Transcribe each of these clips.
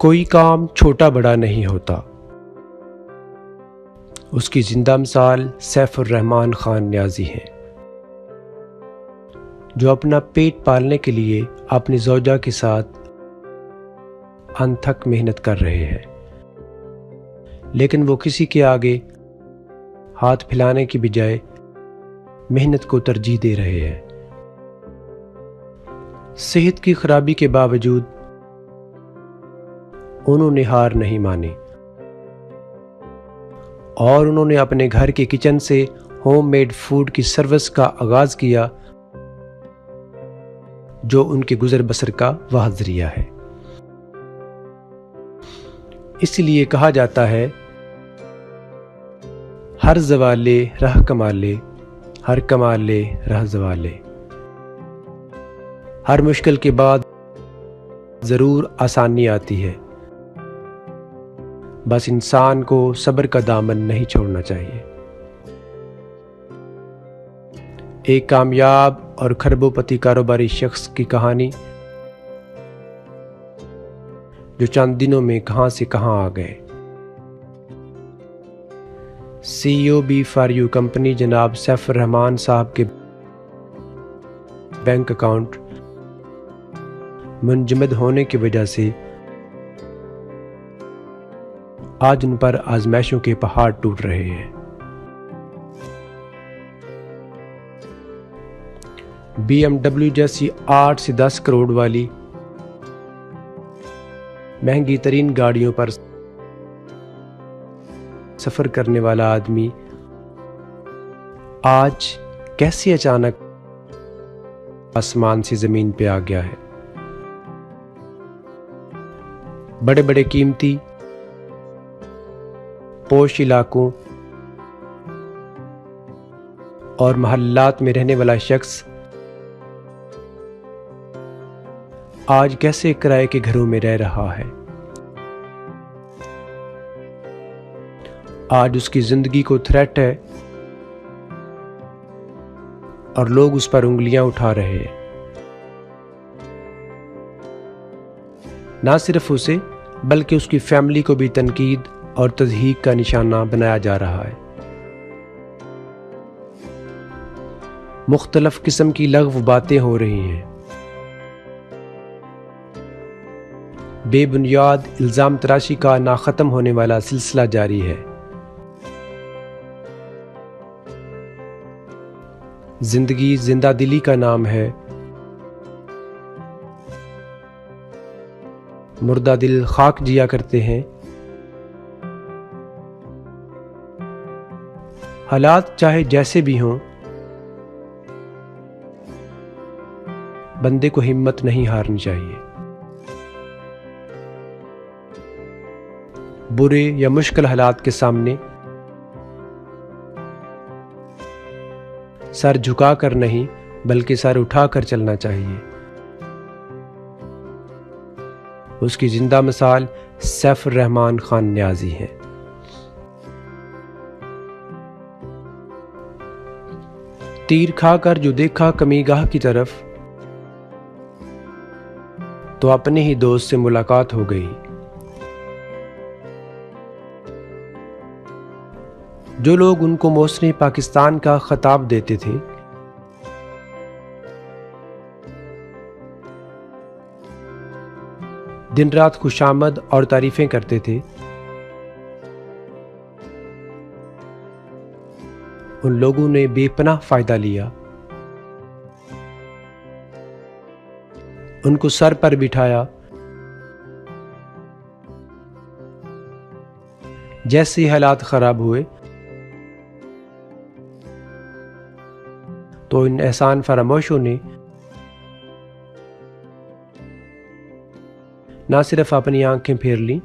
कोई काम छोटा बड़ा नहीं होता। उसकी जिंदा मिसाल सैफुर रहमान खान न्याजी हैं, जो अपना पेट पालने के लिए अपनी ज़ौजा के साथ अनथक मेहनत कर रहे हैं, लेकिन वो किसी के आगे हाथ फैलाने की बजाय मेहनत को तरजीह दे रहे हैं। सेहत की खराबी के बावजूद उन्होंने हार नहीं मानी और उन्होंने अपने घर के किचन से होममेड फूड की सर्विस का आगाज किया, जो उनके गुजर बसर का वाह जरिया है। इसलिए कहा जाता है, हर जवाले राह कमाले, हर कमाले राह जवाले। हर मुश्किल के बाद जरूर आसानी आती है, बस इंसान को सब्र का दामन नहीं छोड़ना चाहिए। एक कामयाब और खरबोपति कारोबारी शख्स की कहानी, जो चंद दिनों में कहां से कहां आ गए। CEO B4U कंपनी जनाब सैफुर रहमान साहब के बैंक अकाउंट मुंजमद होने की वजह से आज उन पर आजमाइशों के पहाड़ टूट रहे हैं। BMW जैसी 8 से 10 करोड़ वाली महंगी तरीन गाड़ियों पर सफर करने वाला आदमी आज कैसे अचानक आसमान से जमीन पे आ गया है। बड़े बड़े कीमती पोश इलाकों और मोहल्लात में रहने वाला शख्स आज कैसे किराए के घरों में रह रहा है। आज उसकी जिंदगी को थ्रेट है और लोग उस पर उंगलियां उठा रहे हैं। ना सिर्फ उसे बल्कि उसकी फैमिली को भी तनकीद और तज़हीक का निशाना बनाया जा रहा है। मुख्तलिफ किस्म की लग़व बातें हो रही हैं। बेबुनियाद इल्ज़ाम तराशी का ना ख़त्म होने वाला सिलसिला जारी है। जिंदगी जिंदा दिली का नाम है, मुर्दा दिल खाक जिया करते हैं। हालात चाहे जैसे भी हों, बंदे को हिम्मत नहीं हारनी चाहिए। बुरे या मुश्किल हालात के सामने सर झुकाकर नहीं बल्कि सर उठाकर चलना चाहिए। उसकी जिंदा मिसाल सैफुर रहमान खान न्याजी है। तीर खाकर जो देखा कमीगाह की तरफ, तो अपने ही दोस्त से मुलाकात हो गई। जो लोग उनको मौसमी पाकिस्तान का खिताब देते थे, दिन रात खुशामद और तारीफें करते थे, उन लोगों ने बेपनाह फायदा लिया। उनको सर पर बिठाया। जैसे ही हालात खराब हुए तो इन एहसान फरामोशों ने ना सिर्फ अपनी आंखें फेर लीं,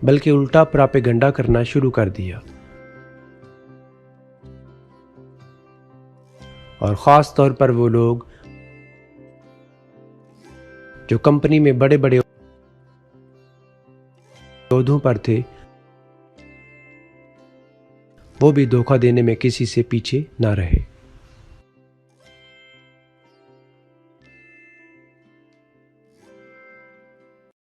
बल्कि उल्टा प्रोपेगेंडा करना शुरू कर दिया। और ख़ास तौर पर वो लोग जो कंपनी में बड़े बड़े ओहदों पर थे, वो भी धोखा देने में किसी से पीछे ना रहे।